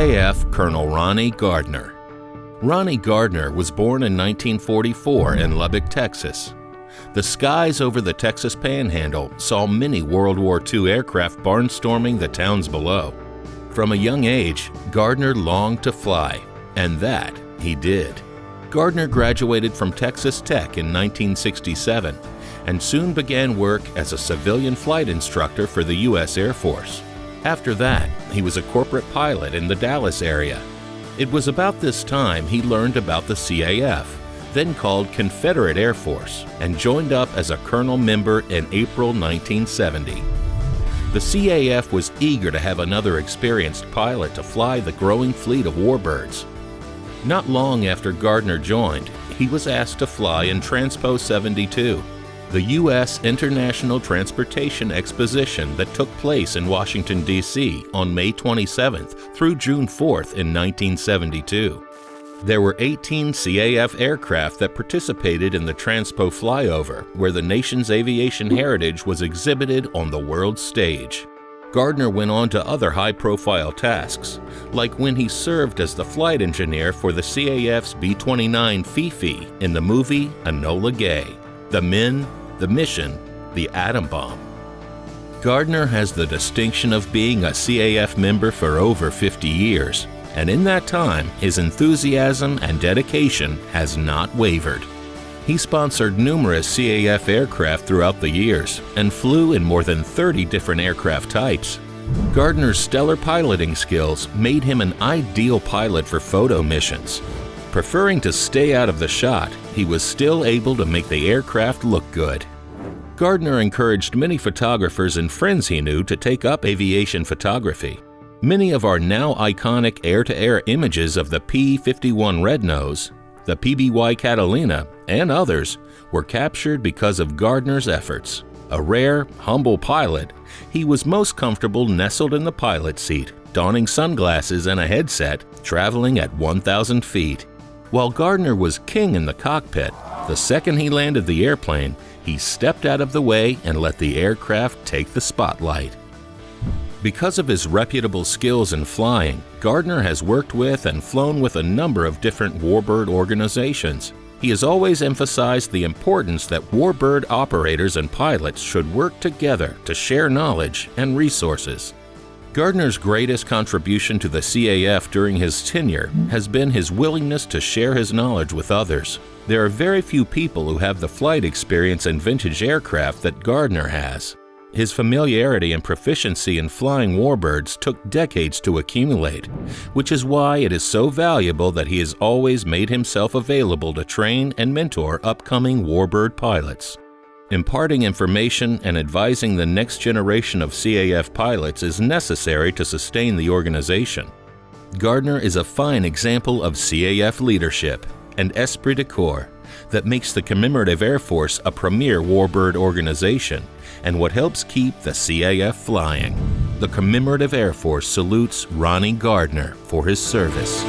CAF Colonel Ronnie Gardner. Ronnie Gardner was born in 1944 in Lubbock, Texas. The skies over the Texas Panhandle saw many World War II aircraft barnstorming the towns below. From a young age, Gardner longed to fly, and that he did. Gardner graduated from Texas Tech in 1967 and soon began work as a civilian flight instructor for the U.S. Air Force. After that, he was a corporate pilot in the Dallas area. It was about this time he learned about the CAF, then called Confederate Air Force, and joined up as a colonel member in April 1970. The CAF was eager to have another experienced pilot to fly the growing fleet of warbirds. Not long after Gardner joined, he was asked to fly in Transpo 72, the U.S. International Transportation Exposition that took place in Washington, D.C. on May 27th through June 4th in 1972. There were 18 CAF aircraft that participated in the Transpo flyover, where the nation's aviation heritage was exhibited on the world stage. Gardner went on to other high-profile tasks, like when he served as the flight engineer for the CAF's B-29 FIFI in the movie Enola Gay, The Men, The Mission, The Atom Bomb. Gardner has the distinction of being a CAF member for over 50 years, and in that time, his enthusiasm and dedication has not wavered. He sponsored numerous CAF aircraft throughout the years and flew in more than 30 different aircraft types. Gardner's stellar piloting skills made him an ideal pilot for photo missions. Preferring to stay out of the shot, he was still able to make the aircraft look good. Gardner encouraged many photographers and friends he knew to take up aviation photography. Many of our now iconic air-to-air images of the P-51 Red Nose, the PBY Catalina, and others were captured because of Gardner's efforts. A rare, humble pilot, he was most comfortable nestled in the pilot seat, donning sunglasses and a headset, traveling at 1,000 feet. While Gardner was king in the cockpit, the second he landed the airplane, he stepped out of the way and let the aircraft take the spotlight. Because of his reputable skills in flying, Gardner has worked with and flown with a number of different warbird organizations. He has always emphasized the importance that warbird operators and pilots should work together to share knowledge and resources. Gardner's greatest contribution to the CAF during his tenure has been his willingness to share his knowledge with others. There are very few people who have the flight experience in vintage aircraft that Gardner has. His familiarity and proficiency in flying warbirds took decades to accumulate, which is why it is so valuable that he has always made himself available to train and mentor upcoming warbird pilots. Imparting information and advising the next generation of CAF pilots is necessary to sustain the organization. Gardner is a fine example of CAF leadership and esprit de corps that makes the Commemorative Air Force a premier warbird organization and what helps keep the CAF flying. The Commemorative Air Force salutes Ronnie Gardner for his service.